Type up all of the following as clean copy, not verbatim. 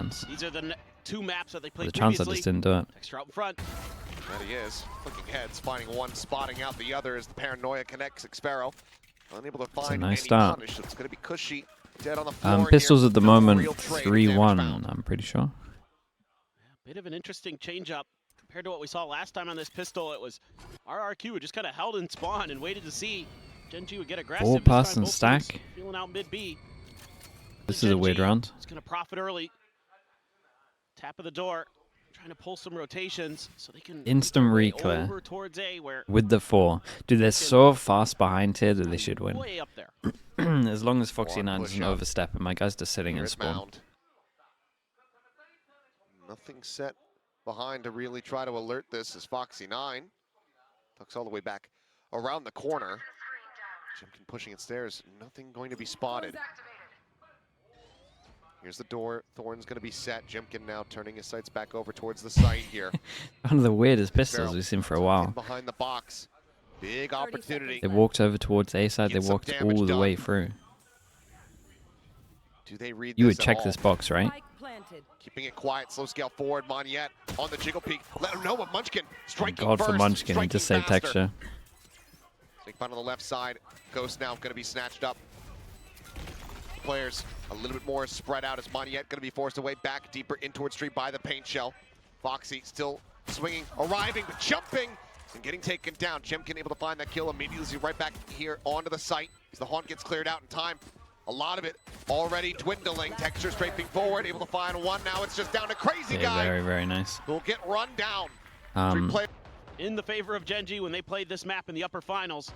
chance. These are the two maps that they played The chance I previously. just didn't do it. Texture out in front. That he is. Flicking heads, finding one, spotting out the other as the paranoia connects Xpero. Unable to find nice any start. punish. It's going to be Cushy dead on the floor Pistols here. at the No moment real trade, 3-1, damage found. I'm pretty sure. Bit of an interesting change-up compared to what we saw last time on this pistol. It was RRQ who just kind of held in spawn and waited to see Gen.G would get aggressive. 4-pass and stack. Feeling out mid B. This is a weird round. It's going to profit early. Tap of the door. Trying to pull some rotations so they can Instant make their way reclear over towards A where with the 4. Dude, they're so fast behind here that they should win. way up there. As long as Foxy 9 doesn't up. overstep and my guy's just sitting in Here at spawn. Mound. Nothing set behind to really try to alert this as Foxy 9 tucks all the way back around the corner. Jimkin pushing it stairs. Nothing going to be spotted. Here's the door. Thorn's going to be set. Jimkin now turning his sights back over towards the site here. One of the weirdest pistols we've seen for a while. Behind the box. Big opportunity. They walked over towards A side, they Get some walked damage all the done. way through. Do they read You this would at check all? this box, right? Keeping it quiet, slow scale forward. Moniette on the jiggle peak. Let him know what Munchkin striking God first. for Munchkin, he just saved faster. texture. Snake on the left side. Ghost now going to be snatched up. Players a little bit more spread out as Moniette going to be forced away back deeper in towards street by the paint shell. Foxy still swinging, arriving, but jumping and getting taken down. Jimkin able to find that kill immediately right back here onto the site as the haunt gets cleared out in time. A lot of it already dwindling. Texture strafing forward, able to find one. Now it's just down to Crazy Yeah, Guy. very, very nice. Who'll get run down. In the favor of Gen.G when they played this map in the upper finals.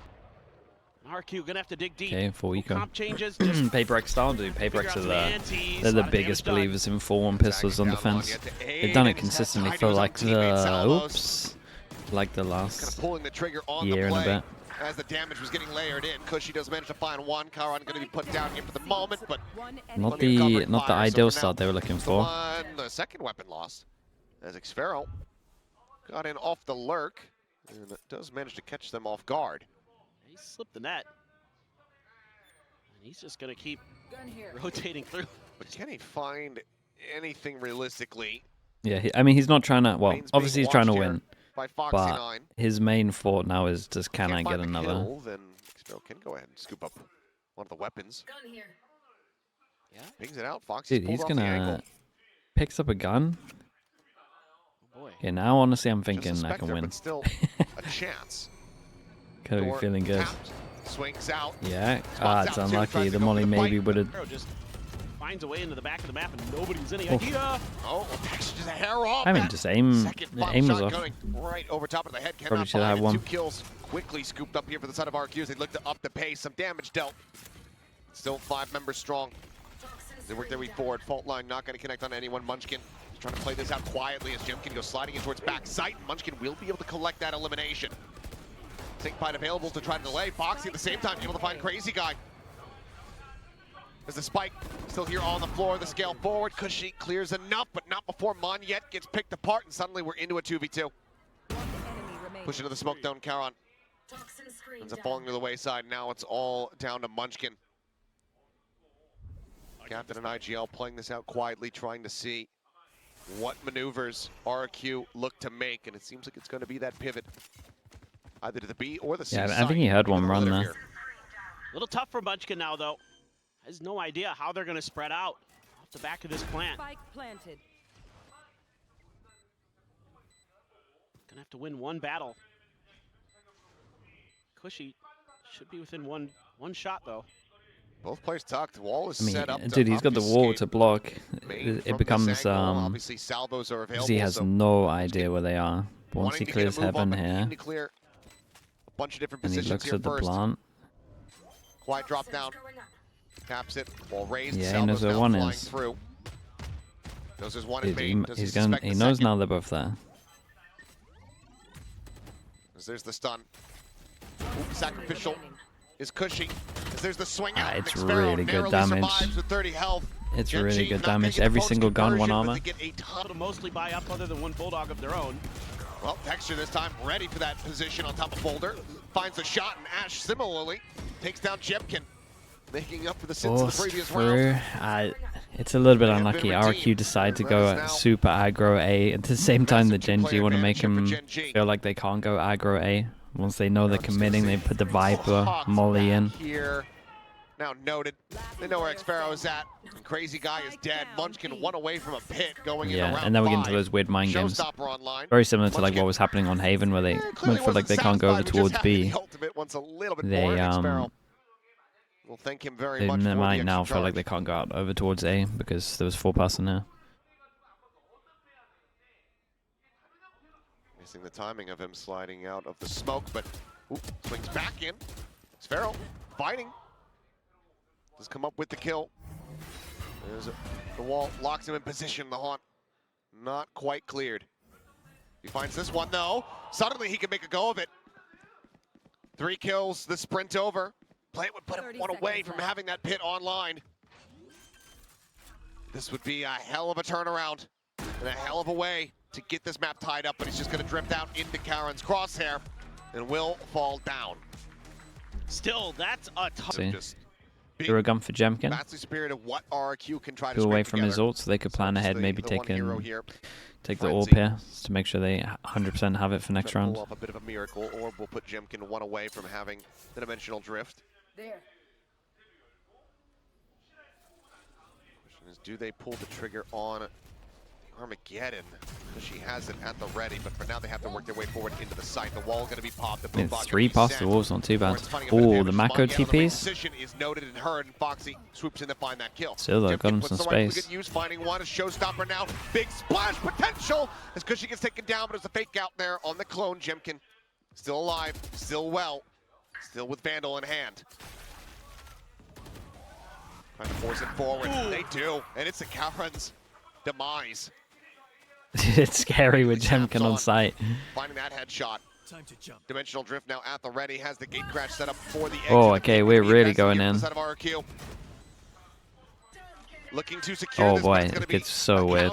RRQ gonna have to dig deep. Okay, full eco. Comp changes. Just Paper X style, dude. Paper X are they're the lot of biggest damage done. believers in 4-1 pistols on defense. They've done it consistently for like the like the last pulling the trigger on year the and play a bit. as the damage was getting layered in. Cushy does manage to find one. Karan going to be put down here for the moment, but Not plenty of the covered fire, so ideal for now, start they were looking for. the second weapon lost as Xfero got in off the lurk and it does manage to catch them off guard. He slipped the net. And he's just gonna keep rotating through. But can he find anything realistically? Yeah, I mean he's not trying to. Well, Main's obviously being he's trying to watched here win, by Foxy but 9. his main thought now is just can I Can't get find the another? kill, then Xfero can go ahead and scoop up one of the weapons. Yeah. Pings it out. Foxy's Dude, he's pulled off the angle. gonna picks up a gun. Oh boy. Yeah, now honestly I'm Just thinking a I can Spectre, win. but still a chance. Could be Door feeling good. tapped, swings out. Yeah, Spots it's out two, unlucky. tries to The go for molly the maybe Xfero would have. just finds a way into the back of the map and nobody's any Oh. idea. Oh, just a hair off. I mean, that just aim. second The bomb aim was shot off. going right over top of the head. Probably Cannot should have find it. one. 2 kills quickly scooped up here for the side of RRQ as they look to up the pace. Some damage dealt. Still 5 members strong. They work their way forward. Fault line not going to connect on anyone. Munchkin is trying to play this out quietly as Jimkin goes sliding in towards back sight. Munchkin will be able to collect that elimination. Snake Bite available to try to delay. Foxy at the same time able to find Crazy Guy. As the spike still here on the floor, the scale forward. Cushy clears enough, but not before Moniette gets picked apart, and suddenly we're into a 2v2. Push into the smoke down, Karan. Ends up falling to the wayside. Now it's all down to Munchkin. Captain and IGL playing this out quietly, trying to see what maneuvers RRQ look to make, and it seems like it's going to be that pivot, either to the B or the C Yeah, side. I think he had one run there. A little tough for Munchkin now though. Has no idea how they're gonna spread out off the back of this plant. Gonna have to win one battle. Cushy should be within one shot though. Both players tucked. Wall is I mean, set up. dude, he's got the wall to block. Main It from becomes this angle. Obviously, salvos are available. he has so no idea where they are. But once he wanting to get a clears move heaven on, but here, needing to clear a bunch of different and he positions looks here at the first. plant. Quiet drop down. Taps it. Ball raised. Yeah, he Salvos knows where now one flying is. through. Knows there's one in Dude, main. Does he he suspect the knows second? now they're both there. As there's the stun. Ooh, sacrificial is Cushy. As there's the swing out. It's Xfero really good narrowly damage. survives with 30 health. It's Gen.G really good not gonna damage. get Every the single gun, one post-conversion, but armor. they get a ton. To mostly buy up other than one bulldog of their own. Well, Texture this time ready for that position on top of Boulder. Finds the shot, and Ash similarly takes down Jimkin. making up for the sins of the previous round. It's a little bit unlucky. RRQ decided to go super aggro A. At the same time, the Gen.G want to make him feel like they can't go aggro A. Once they know they're committing, they put the Viper Molly in. Here. Now noted. They know where Xpharaoh is at. Crazy Guy is dead. Munchkin 1 away from a pit going into round 5. And then we get into those weird mind games. Very similar to like what was happening on Haven, where they feel like they can't go over towards B. We'll thank him very They much might now feel like they can't go out over towards A because there was 4 person there. Missing the timing of him sliding out of the smoke, but swings back in. Xpharaoh fighting. Does come up with the kill. There's the wall, locks him in position. The haunt not quite cleared. He finds this one though. Suddenly he can make a go of it. 3 kills, the sprint over. Play would put him 1 away from having that pit online. This would be a hell of a turnaround and a hell of a way to get this map tied up, but he's just going to drift out into Karen's crosshair and will fall down. Still, that's a tough. Threw a gun for G.E.N.G. Vastly superior to what RRQ can try to Go away from his ult so they could plan ahead, maybe take the orb here to make sure they 100% have it for next round. Pull off a bit of a miracle. Orb will put G.E.N.G 1 away from having the dimensional drift. Question is, do they pull the trigger on Armageddon? Because she has it at the ready, but for now they have to work their way forward into the site. The wall going to be popped. The 3 past the walls, not too bad. Oh, the macro TPs. Position is noted and heard, and Foxy swoops in to find that kill. Still though, got him some space. Use, finding one, a showstopper now. Big splash potential as Cushy gets taken down, but there's a fake out there on the clone. G.E.N.G still alive, still well, still with Vandal in hand. Trying to force it forward. They do, and it's a Karen's demise. It's scary with G.E.N.G on site. Finding that headshot. Time to jump. Dimensional drift now at the ready, has the gate crash set up for the exit. Oh, okay, we're really going in. Looking to secure oh this, boy, it gets so weird.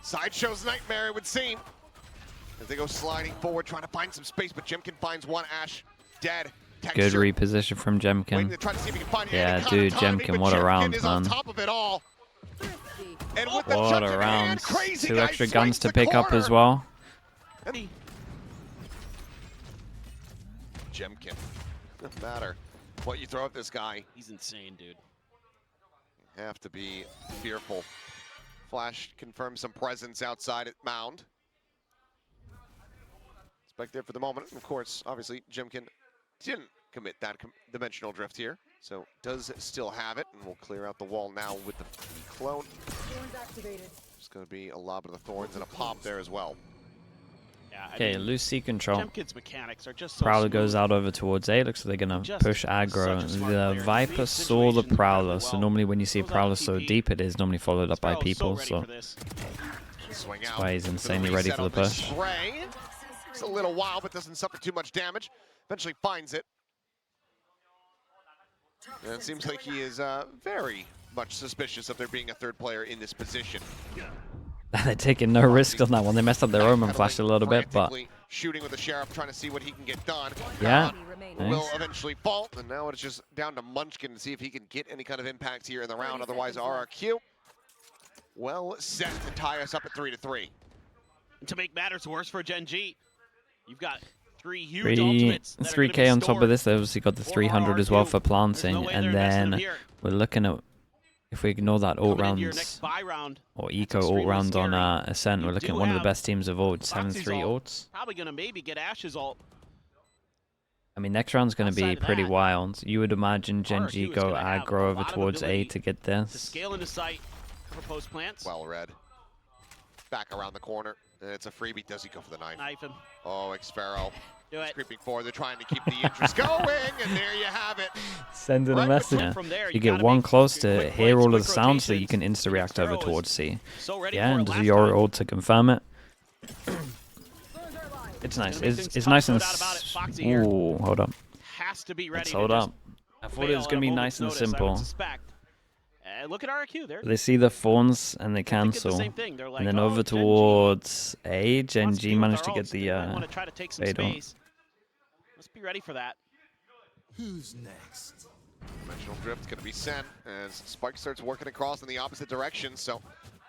Sideshow's nightmare, it would seem. As they go sliding forward, trying to find some space, but G.E.N.G finds one. Ash dead. Texture. Good reposition from G.E.N.G. Yeah, dude, G.E.N.G, what a round, man. What a round. 2 extra guns to pick up as well. G.E.N.G, no matter what you throw at this guy. He's insane, dude. You have to be fearful. Flash confirms some presence outside at Mound. Spec there for the moment. Of course, obviously, G.E.N.G didn't commit that dimensional drift here, so does still have it, and we'll clear out the wall now with the clone. It's going to be a lob of the thorns and a pop there as well. Yeah, okay, loose C control. G.E.N.G's mechanics are just so Prowler smooth. goes out over towards A. Looks like they're going to push aggro. The Viper saw the Prowler, so normally when you see a Prowler so deep, it is normally followed up by people, so that's why he's insanely ready for the push. It's a little while, but doesn't suffer too much damage. Eventually finds it. And it seems like he is very much suspicious of there being a 3rd player in this position. They're taking no risk on that one. They messed up their omen flash a little bit, but shooting with the Sheriff, trying to see what he can get done. Yeah, will eventually fall, and now it's just down to Munchkin to see if he can get any kind of impact here in the round. Otherwise, RRQ well set to tie us up at 3-3. To make matters worse for Gen.G, you've got 3 huge ultimates. 3K on top of this. They obviously got the 300 as well for planting, and then we're looking at, if we ignore that ult rounds or eco ult rounds on Ascent, we're looking at one of the best teams of all, 7-3 ults. Probably gonna maybe get Ash's ult. I mean, next round's gonna be pretty wild. You would imagine Gen.G go aggro over towards A to get this. To scale into sight, cover post plants. Well read. Back around the corner. It's a freebie. Does he go for the knife? Knife him. Oh, Xpharaoh. Do it. Creeping forward. They're trying to keep the interest going, and there you have it. Sending a message. You get one close to hear all of the sounds, so you can insta-react over towards C. Yeah, and does your ult to confirm it. It's nice. It's nice and... Ooh, hold up. Let's hold up. I thought it was going to be nice and simple. Look at RRQ there. They see the Thorns and they cancel. Like, and then over towards A, Gen.G managed to get the fade on. Let's be ready for that. Who's next? Dimensional drift going to be sent as Spike starts working across in the opposite direction. So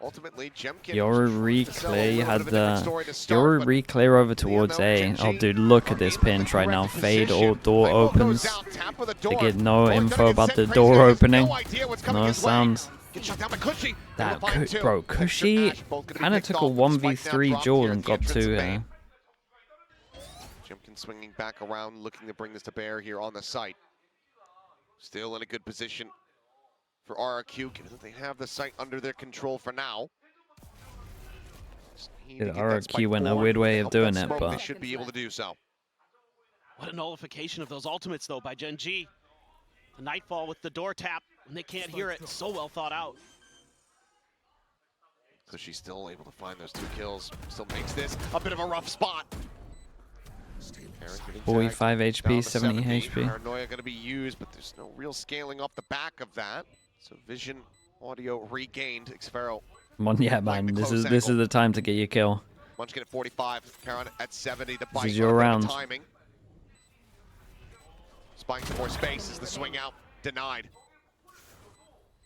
ultimately, G.E.N.G Your reclay had the your reclay over towards A. Oh, dude, look at this pinch right now. Fade or door opens. They get no info about the door opening. No sounds. That bro, Cushy kind of took a 1v3 duel and got 2 here. G.E.N.G swinging back around, looking to bring this to bear here on the site. Still in a good position for RRQ, given that they have the site under their control for now. Yeah, RRQ went a weird way of doing it, but they should be able to do so. What a nullification of those ultimates, though, by Gen.G. The Nightfall with the door tap, and they can't hear it. So well thought out. So she's still able to find those 2 kills. Still makes this a bit of a rough spot. 45 HP, 70 HP. Paranoia going to be used, but there's no real scaling off the back of that. So vision, audio regained. Xfero. Come on, yeah, man. This is the time to get your kill. Munchkin at 45, Karan at 70. The This is your round. Timing. Spying for more space as the swing out denied.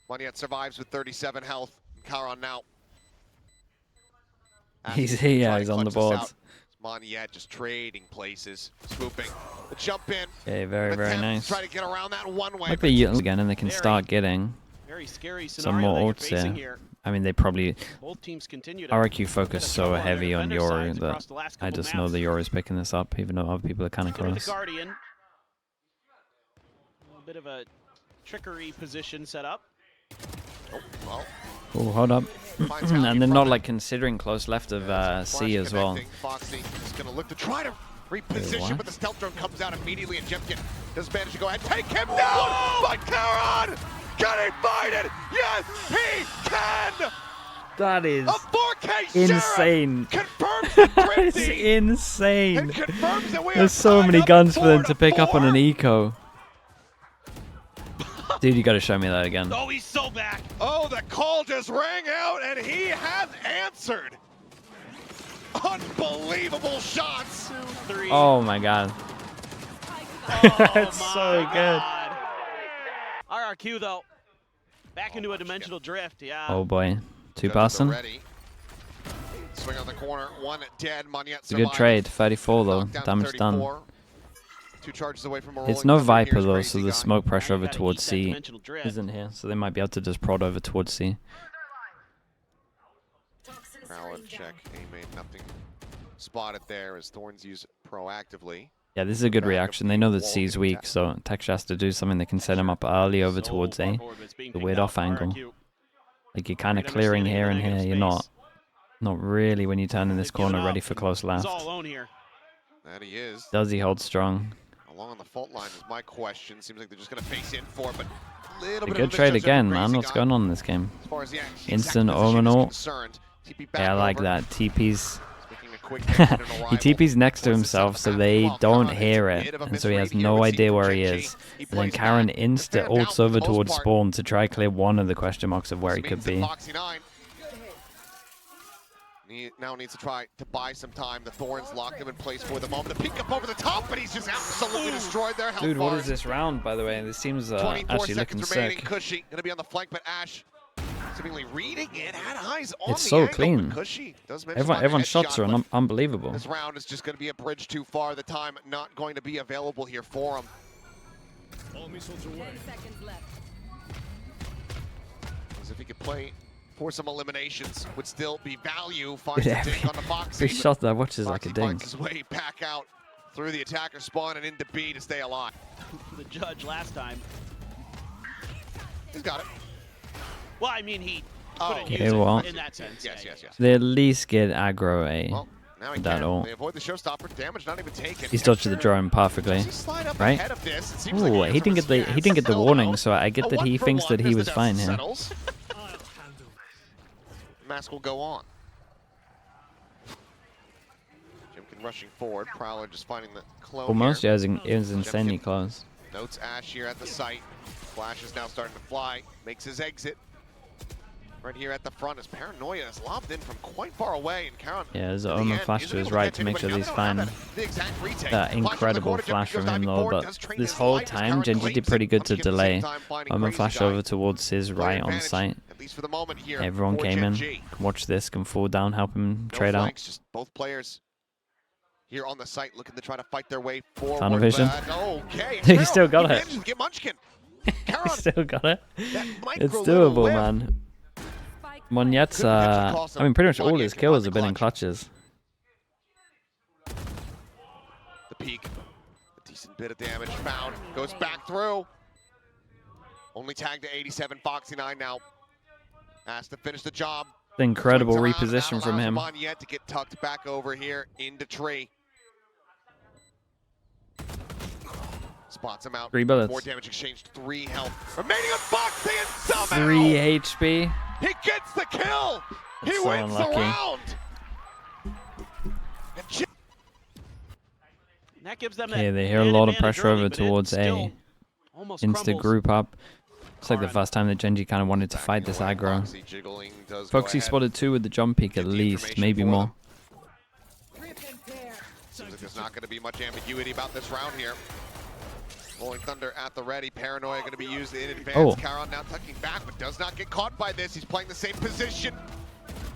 Monyet survives with 37 health. Karan now. He's on the boards. Monyet just trading places, swooping. The jump in. Okay, very nice. Try to get around that one way. Might be again, and they can start getting some more ults here. I mean, they probably RRQ focus so heavy on Yoru that I just know the Yoru is picking this up, even though other people are kind of close. A bit of a trickery position set up. Oh, hold up. And they're not like considering close left of C as well. Foxy is going to look to try to reposition, but the stealth drone comes out immediately, and G.E.N.G does manage to go ahead and take him down. But Karan, can he find it? Yes, he can. That is a 4K insane. Confirms the That is insane. Confirms that There's so many guns for them to pick up on an eco. Dude, you gotta show me that again. Oh, he's so back. Oh, the call just rang out, and he has answered. Unbelievable shots. 2, 3. Oh my god. It's so good. RRQ, though, back into a dimensional drift, yeah. Oh boy. 2 passing. Swing on the corner, 1 dead. Monyet It's a good trade. 34 though. Damage done. 2 charges away from It's no Viper though, so the smoke pressure over towards C isn't here, so they might be able to just prod over towards C. Prowler check, A-main, nothing spotted there as Thorns use proactively. Yeah, this is a good reaction. They know that C is weak, so Texture has to do something that can set him up early over towards A. The weird off angle. Like you're kind of clearing here and here. You're not really when you turn in this corner ready for close left. That he is. Does he hold strong? Along the fault line is my question. Seems like they're just going to face in for it, but a little A bit good of trade again, man. What's going on in this game? As far as the Instant Omenor. Yeah, I like that. TP's. He TP's next to himself, so they don't hear it, and so he has no idea where he is. And then Karan insta ults over towards spawn to try clear one of the question marks of where he could be. He now needs to try to buy some time. The Thorns locked him in place for the moment. The peek up over the top, but he's just absolutely destroyed their health. Dude, what is this round, by the way? This seems actually looking sick. Cushy gonna be on the flank, but Ash seemingly reading it. Had eyes on it's so angle, clean. Cushy does Everyone's shots are unbelievable. This round is just going to be a bridge too far. The time not going to be available here for him. 10 seconds left. As if he could play for some eliminations, would still be value. Finds a dink on the Foxy. Every shot that I watch is like a dink. Finds his way back out through the attacker spawn and into B to stay alive. The judge last time. He's got it. Well, I mean, he couldn't Okay, use well, it in that sense. Yes. they at least get aggro A. Well, now he that can. ult. They avoid the showstopper. Damage not even taken. He's dodged the drone perfectly, right? Ooh, he didn't get the warning, so I get that he thinks that he was fine here. Mask will go on. G.E.N.G rushing forward. Prowler just finding the clone. Almost, here. yeah, it was insanely close. Notes Ash here at the site. Flash is now starting to fly. Makes his exit. right here at the front as Paranoia is lobbed in from quite far away, and Karan. Yeah, there's an Omen flash to his right to make sure that he's fine. That incredible flash from him though, but this whole time Gen.G did pretty good to delay. Omen flash over towards his right on site. Everyone came in, watch this, can fall down, help him trade out. Just both players here on the site looking to try to fight their way forward. Tunnel vision. Okay. He still got it. He get Munchkin. He still got it. It's doable, man. Monyet's, I mean, pretty much all his kills have been in clutches. The peak. A decent bit of damage found. Goes back through. Only tagged to 87. Foxy9 now has to finish the job. Incredible reposition from him. Yet to get tucked back over here into tree. Spots him out. 3 bullets. 4 damage exchanged, 3 health. Remaining on Foxy and somehow 3 HP. he gets the kill. That's He so wins unlucky. the round. And that gives them Okay, that they hear a lot of advantage pressure early, over but it towards still A. almost Insta crumbles. group up. It's like the first time that Gen.G kind of wanted to fight this aggro. Foxy jiggling does Foxy go ahead. spotted 2 with the jump peek at Get the least, information maybe for more. Seems like there's not going to be much ambiguity about this round here. Rolling Thunder at the ready. Paranoia going to be used in advance. Oh. Karan now tucking back, but does not get caught by this. He's playing the same position.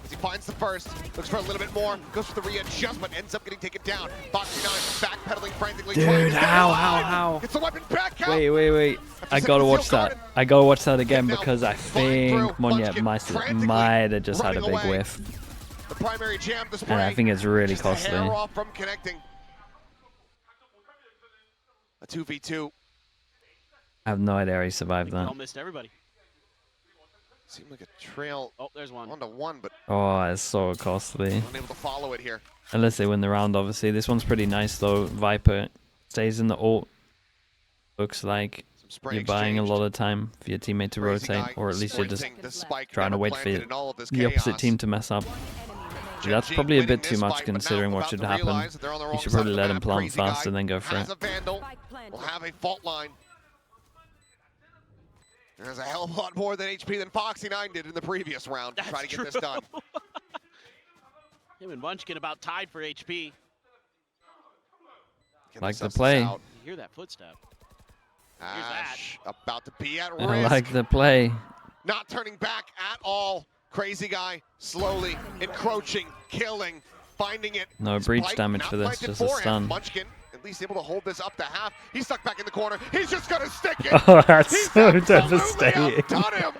As he finds the first, looks for a little bit more, goes for the readjustment, ends up getting taken down. Foxy9 backpedaling frantically. Dude, how? Gets the weapon back out. Wait. I gotta watch that. I gotta watch that again because I think Monyet might have just had a big whiff. The primary jam, the spray. And I think it's really just a costly. hair off from connecting. A 2v2. I have no idea how he survived They all that. missed everybody. Seemed like a trail. Oh, there's one. 1-to-1, but Oh, it's so costly. unable to follow it here. Unless they win the round, obviously. This one's pretty nice though. Viper stays in the ult. Looks like Some spray you're buying a exchanged. lot of time for your teammate to Crazy rotate, guy or at least you're just sprinting the spike trying to never wait for planted in all of this the opposite chaos. team to mess up. Gen.G That's probably a winning bit this too much fight, but now considering what about should to happen. realize that they're on the You wrong should side probably of the let him map. plant Crazy fast guy and then go for has it. a Vandal. Will have a fault line. There's a hell of a lot more than HP than Foxy9 did in the previous round to try to get this done. Him and Munchkin about tied for HP. Can Like they the suss this play. out? You hear that footstep. Ash about to be at risk. I like the play. Not turning back at all. Crazy guy slowly encroaching, killing, finding it. No breach Spike damage not for this, planted just a for him. stun. Munchkin at least able to hold this up to half. He's stuck back in the corner. He's just gonna stick it. Oh, that's He's so absolutely devastating. outdone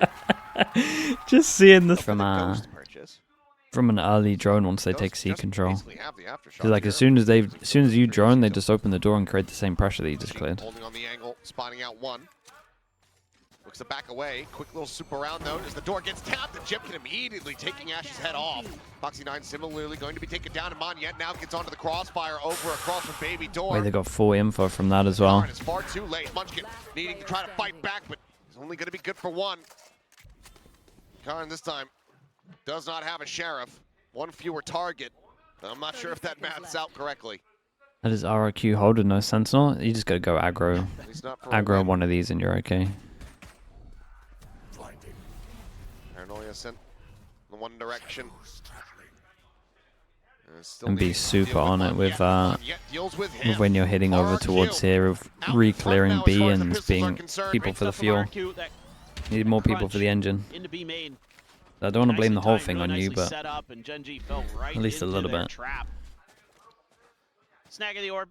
him. Just seeing this Ghost purchase. from an early drone once they take Ghost C just control. basically have the aftershock Because like here. as soon as you drone, they just open the door and create the same pressure that you just cleared. Holding on the angle, spotting out one. Looks to back away. Quick little swoop around though as the door gets tapped and Jim can immediately taking Ash's head off. Foxy9 similarly going to be taken down, and Monyet now gets onto the crossfire over across from Baby Door. Wait, they got full info from that as well. It's far too late. Munchkin needing to try to fight back, but it's only going to be good for one. Karn this time does not have a sheriff. One fewer target. I'm not sure if that maths out correctly. That is RRQ holding no sentinel. You just gotta go aggro. At least not for Aggro one of these and you're okay. Paranoia sent in one direction. And be super on it with when you're hitting over towards here, with re-clearing B and being people for the fuel. Need more people for the engine. Into B main. I don't want to blame the whole Nicely thing timed, on you, nicely but set up, and Gen.G fell right at least a into little their bit. Trap. Snag of the orb.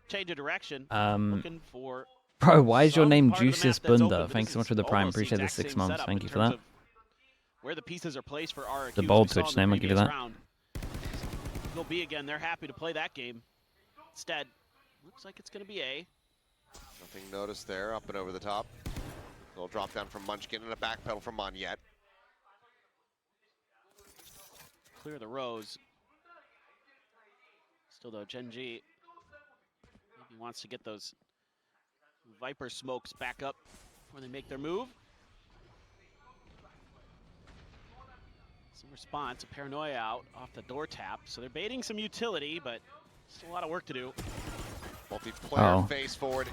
Change of direction. um, Looking for bro, why is your some name part of the map Juicius that's open, Bunda? but Thanks this so much is for the prime. almost the Appreciate the exact 6 same months. setup Thank in you for terms that. of where the pieces are placed for RRQ. The as bold we saw in Twitch the name, I'll give you previous that. round. Go B again. They're happy to play that game. Instead, looks like it's going to be A. Nothing noticed there, up and over the top. Little drop down from Munchkin and a back pedal from Monyet. Clear the rows. Still though, Gen.G maybe wants to get those Viper smokes back up before they make their move. Some response, a Paranoia out off the door tap. So they're baiting some utility, but still a lot of work to do. Multiplayer Oh. face forward.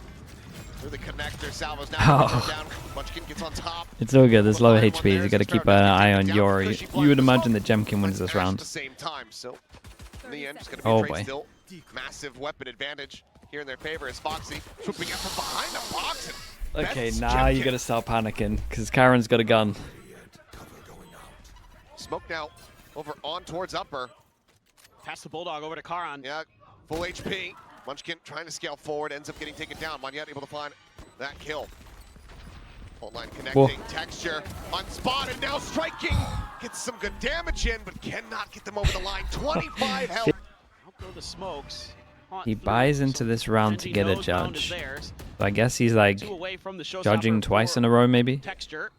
Through the connector, Salvo's now down. Munchkin gets on top. It's all good. There's low HPs. You got to keep an eye on Yori. You would imagine that GEN.G wins this round. At the same time, so in the end, just going to be a trade still. Massive weapon advantage here in their favor as Foxy swooping out from behind the box. And Okay, now you got to start panicking because Karen's got a gun. Smoke now over on towards upper. Pass the Bulldog over to Karan. Yeah, full HP. Munchkin trying to scale forward, ends up getting taken down. Manyet able to find that kill. Fault line connecting, Texture unspotted, now striking. Gets some good damage in, but cannot get them over the line. 25 health. Out go the smokes. He buys into this round to get a judge. So I guess he's like judging twice in a row, maybe. Texture.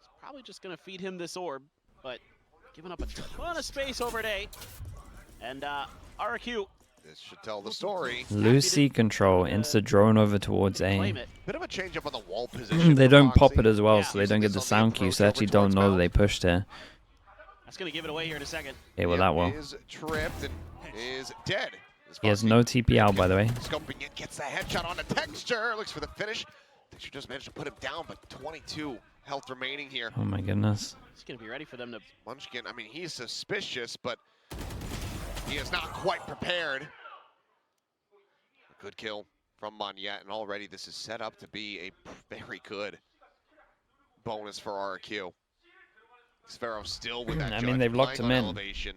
It's probably just going to feed him this orb, but giving up a ton of space over at A. And RRQ. This should tell the story. Lucy control, insta drone over towards A. Bit of a change up on the wall position. They don't pop it as well, so they don't get the sound cue, so they actually don't know that they pushed here. That's going to give it away here in a second. Okay, well that will. Is tripped and is dead. He has no TP out, by the way. Scoping it, gets the headshot on the Texture. Looks for the finish. Texture just managed to put him down, but 22 health remaining here. Oh my goodness. He's going to be ready for them to... Munchkin, I mean, he's suspicious, but he is not quite prepared. A good kill from Manyet, and already this is set up to be a very good bonus for RRQ. Sparrow still with that. I mean, they've locked him in. Elevation.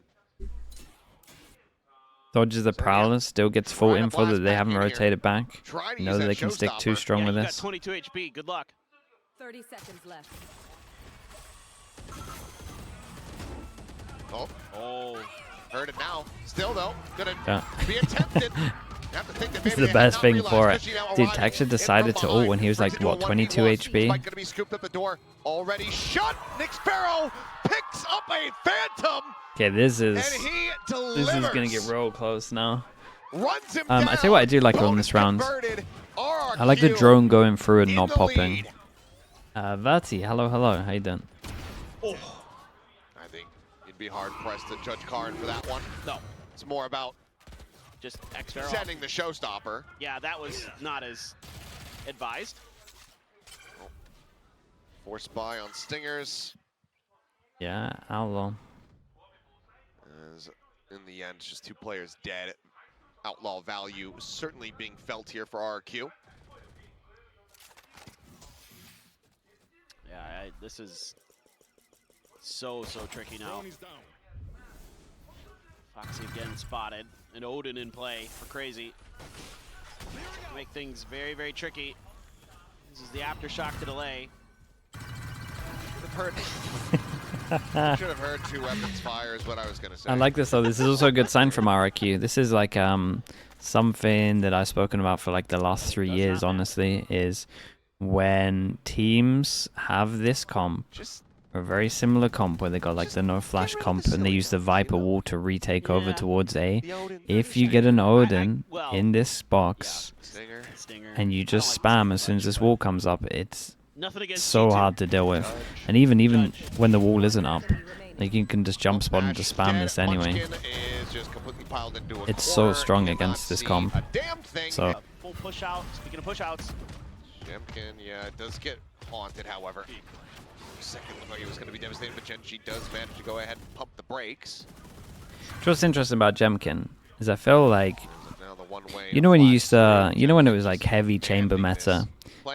Dodges the Prowler, still gets full info that they haven't rotated back. You know that they can stick too strong with this. 22 HP, good luck. 30 seconds left. Oh, heard it now. Still though, gonna be attempted. This is the best thing for it. Dude, Texture decided to ult when he was like, what, 22 HP? Gonna be scooped at the door. Already shot. Nick Sparrow picks up a Phantom. Okay, this is gonna get real close now. I tell you what I do like on this round. I like the drone going through and not popping. Verti, hello, how you doing? Oh. I think you'd be hard pressed to judge Karin for that one. No, it's more about just sending the showstopper. Yeah, that was not as advised. Force buy on Stingers. Yeah, Outlaw. As in the end, it's just two players dead. Outlaw value certainly being felt here for RRQ. Yeah, this is so tricky now. Foxy again spotted, and Odin in play for Crazy. Make things very tricky. This is the aftershock to delay. Should have heard two weapons fire is what I was going to say. I like this though. This is also a good sign from RRQ. This is like something that I've spoken about for like the last 3 years, honestly, is when teams have this comp, a very similar comp where they got like the no flash comp and they use the Viper wall to retake over towards A. If you get an Odin in this box and you just spam as soon as this wall comes up, it's so hard to deal with. And even when the wall isn't up, like you can just jump spot and just spam this anyway. It's so strong against this comp. So full push out. Speaking of push outs, GEN.G, yeah, it does get haunted, however. Second looked like he was going to be devastated, but GEN.G does manage to go ahead and pump the brakes. What's interesting about GEN.G is I feel like, you know when you used to, you know when it was like heavy chamber meta,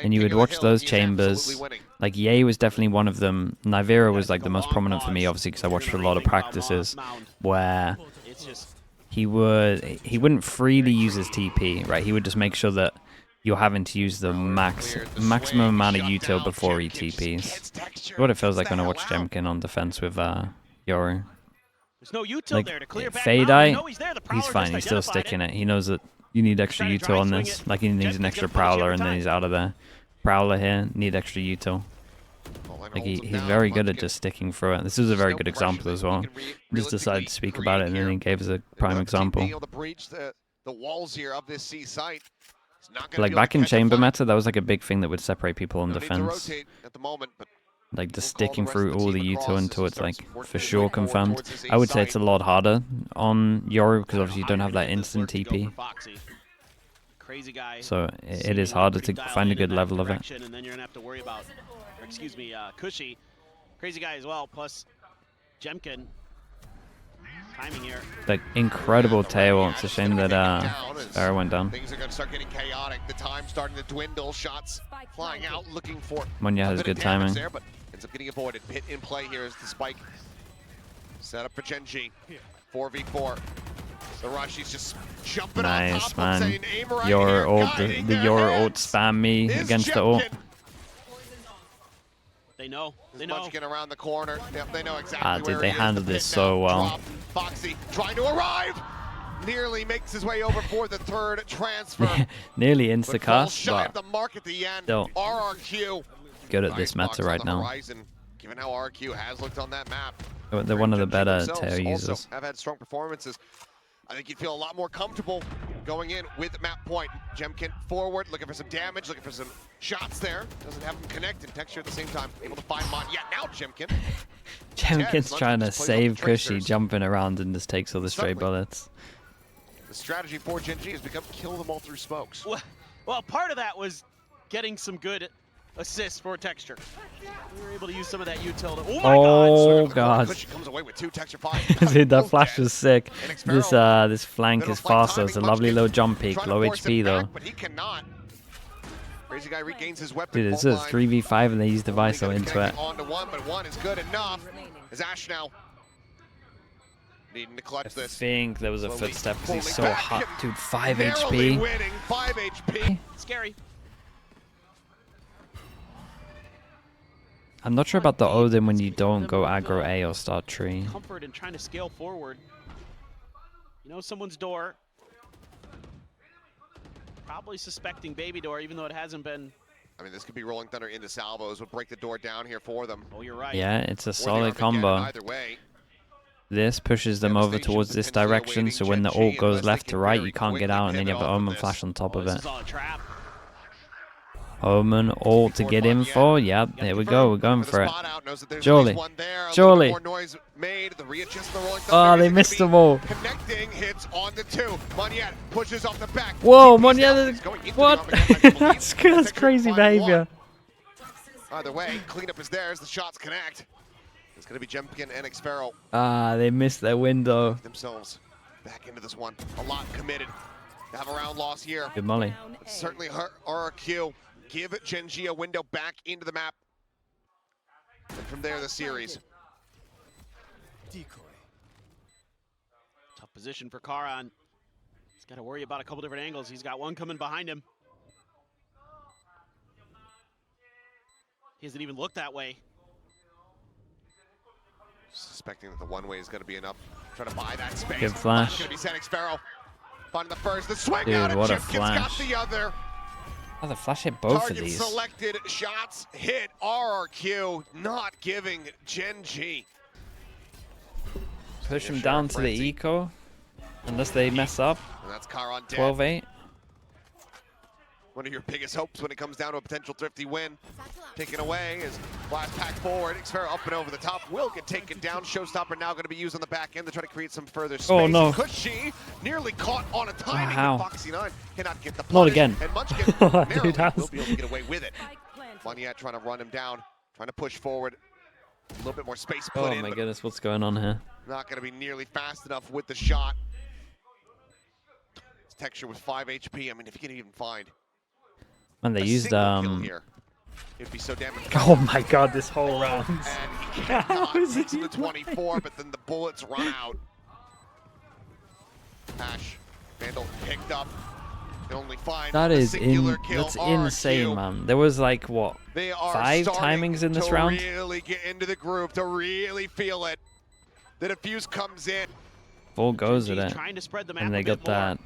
and you would watch those chambers, like Ye was definitely one of them. Nivera was like the most prominent for me, obviously, because I watched a lot of practices where he wouldn't freely use his TP, right? He would just make sure that you're having to use the maximum amount of util before he TPs. What it feels like when I watch GEN.G on defense with Yoru. There's no util Like, there to clear back. Fade Eye, he's fine, he's still sticking it. He knows that you need extra util on this. Like he needs an extra Prowler and then he's out of there. Prowler here, need extra util. Like he's very good at just sticking through it. This is a very good example as well. He just decided to speak about it and then he gave us a prime example. Like back in chamber meta, that was like a big thing that would separate people on defense. Like just sticking through all the util until it's like for sure confirmed. I would say it's a lot harder on Yoru because obviously you don't have that instant TP. Crazy Guy. So it is harder to find a good level of it. And then you're gonna have to worry about, or excuse me, Cushy. Crazy Guy as well, plus Jemkin. Timing here. The incredible tail. It's a shame that Sparrow went down. Things are going to start getting chaotic. The time starting to dwindle. Shots flying out, looking for. Monya has good timing. There, but ends up getting avoided. Pit in play here is the spike. Set up for Gen.G. 4v4. The rush, he's just jumping on top, man. saying, aim right Your here, ult, guiding the their your heads ult spam me is against the ult. Jemkin. They know. They know. Munchkin around the corner. Yep, they know exactly Dude, where they he is. handled The this pit so now. well. Drop. Foxy trying to arrive. Nearly makes his way over for the third transfer. Nearly But insta falls shy cast, of the mark at the end. still RRQ. good at this Nice box meta on right the now. horizon, given how RRQ has looked on that map. They're one of the Gen.G better themselves tail also users. have had strong performances. I think you'd feel a lot more comfortable going in with map point. Jemkin forward, looking for some damage, looking for some shots there. Doesn't have them connect and texture at the same time. Able to find Mon. Yeah, now Jemkin. Jemkin's trying to just plays save off the Cushy, tracers. jumping around and just takes all the stray Suddenly. bullets. The strategy for Gen.G has become kill them all through smokes. Well, part of that was getting some good assists for texture. We were able to use some of that utility. Oh my Oh God! god. Cushy comes away with 2 texture fires. Dude, that Both flash dead. was sick. And This Xparrow, this flank little is flank faster. It's a timing, lovely Munchkin low jump peak, trying to low force him HP though. back, but he cannot. Crazy Guy regains his weapon. Dude, this fault is line. 3v5 and they use device Only into gonna it. connect on to one, but one is good enough. As Ash now needing to clutch I this. think there was a Slowly footstep because he's pulling so back hot. and Dude, 5 narrowly HP. winning, 5 HP. Scary. I'm not sure about the Odin when you don't go aggro A or start tree. Comfort in trying to scale forward. You know someone's door. Probably suspecting baby door, even though it hasn't been. I mean, this could be Rolling Thunder into salvos. Would break the door down here for them. Oh, you're right. Yeah, it's a Or the solid Armageddon, combo. Either way. This pushes them over Devastation towards this potentially direction, awaiting so when the Gen.G ult goes unless they left can to right, very you can't get quickly out, and then you have pivot the off of Omen this. flash on top Oh, of this it. is all a trap. Omen ult to get in for. Yep, there we go. We're going for it. Surely. Surely. Surely. More noise made. The readjust the Rolling Oh, Thunder they is missed gonna them all. be Connecting hits on the 2. Monyet pushes off the back. Whoa, TP's down. Monya, He's going into the what? Armageddon, I believe. that's Texture crazy will find behavior. one. Either way, cleanup is theirs. The shots connect. It's going to be Jemkin and Xparrow They missed their window. themselves back into this one. A lot committed. To have a round loss here. Good molly. But certainly hurt RRQ. Give Gen.G a window back into the map. And from there, the series. Tough position for Karan. He's got to worry about a couple different angles. He's got one coming behind him. He hasn't even looked that way. Suspecting that the one way is going to be enough. Trying to buy that space. Good flash. Going to be Sonic Sparrow. Finding the first. The swing Dude, out of what a Jemkin's got flash. the other. Oh, the flash hit both Target of these. selected. Shots hit. RRQ not giving Gen.G. Push him Sure, down to the frenzy. eco. Unless they mess up. And that's Karan dead. 12-8. One of your biggest hopes when it comes down to a potential Thrifty win. Taken away is blast pack forward. Xparrow up and over the top. Will get taken down. Showstopper now going to be used on the back end to try to create some further space. Oh, no. Cushy nearly caught on a timing. Wow. But Foxy9 cannot get the Not punish. again. And Munchkin Dude, narrowly that's- will be able to get away with it. Monyet trying to run him down. Trying to push forward. A little bit more space put Oh in. my but goodness, what's going on here? not going to be nearly fast enough with the shot. His texture was 5 HP. I mean, if you can even find Man, they a used single kill here, it'd be so damaging. Oh my god, this whole round. And he cannot. How is Takes he him to 24, but then the bullets run out. Ash, Vandal picked up. Can only find That a is singular kill. that's RRQ. insane, man. There was like what? They are 5 starting timings in this to round? really get into the groove, to really feel it. The defuse comes in. Full goes at He's it. trying to spread the map And they a got bit more. that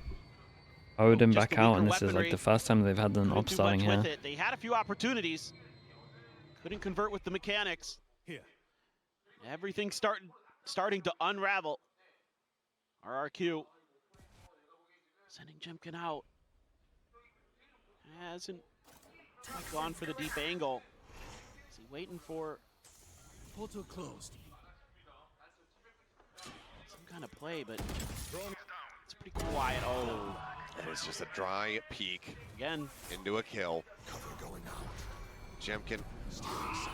Odin Just back the out, weaker and this is like weaponry. the first time they've had an Couldn't op do starting much here. with it. They had a few opportunities. Couldn't convert with the mechanics. Here. Everything's starting to unravel. RRQ sending Jemkin out. Hasn't quite gone for the deep angle. Is he waiting for Portal closed. some kind of play, but it's pretty quiet. Oh, And it's just a dry peek Again. into a kill. GEN.G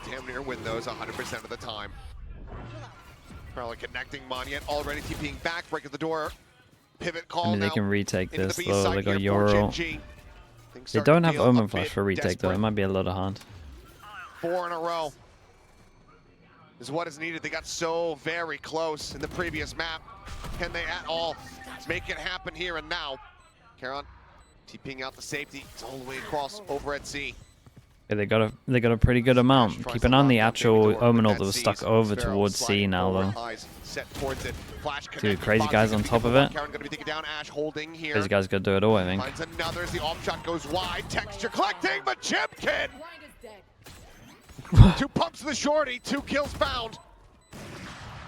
damn near win those 100% of the time. Probably connecting Monyet, already TPing back, breaking the door. Pivot call. I mean, they now can retake into this the B though. side They got here for Euro. GEN.G. Things They starting don't to have feel a Omen bit Flash for retake though. desperate. It might be a lot of hand. 4 in a row is what is needed. They got so very close in the previous map. Can they at all make it happen here and now? Caron TPing out the safety. It's all the way across over at C. Yeah, they got a pretty good amount. Keep an eye on the actual Omen ult that was stuck over towards C now though. Dude, crazy guys on top of it. Crazy guys gotta do it all, I think. Finds another as the off shot goes wide. Texture collecting, but GEN.G 2 pumps to the shorty, 2 kills found.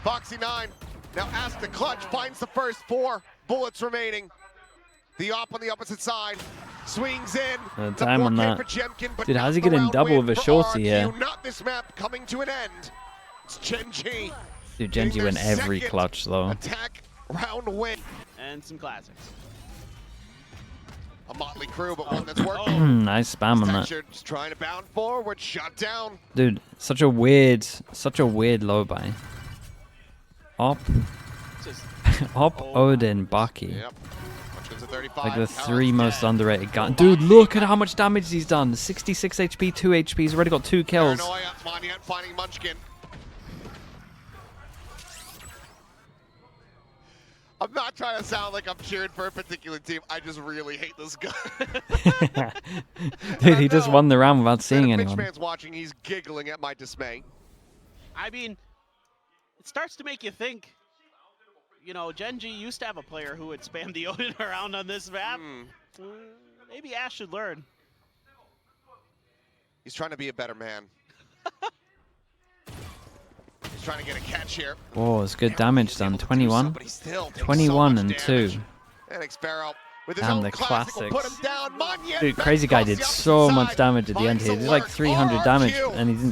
Foxy9 now asks the clutch, finds the first 4 bullets remaining. The op on the opposite side swings in. Time on that. GEN.G, Dude, how's he getting double with a shorty here? Not this map coming to an end. It's GEN.G. Dude, GEN.G win every clutch though. Attack round win. And some classics. A motley crew, but one that's working. Nice spam on that. Just trying to bound forward, shot down. Dude, such a weird low buy. Op, Op, Odin, Baki. Yep. Like the 3 most underrated guns. Dude, look at how much damage he's done. 66 HP, 2 HP. He's already got 2 kills. Monyet finding Munchkin. I'm not trying to sound like I'm cheering for a particular team. I just really hate this guy. Dude, he just won the round without seeing anyone. Man's watching. He's giggling at my dismay. I mean, it starts to make you think. You know, GEN.G used to have a player who would spam the Odin around on this map. Maybe Ash should learn. He's trying to be a better man. He's trying to get a catch here. Whoa, it's good damage done. 21. 21 and 2. And the classics. Dude, crazy guy did so much damage at the end here. He did like 300 damage and he didn't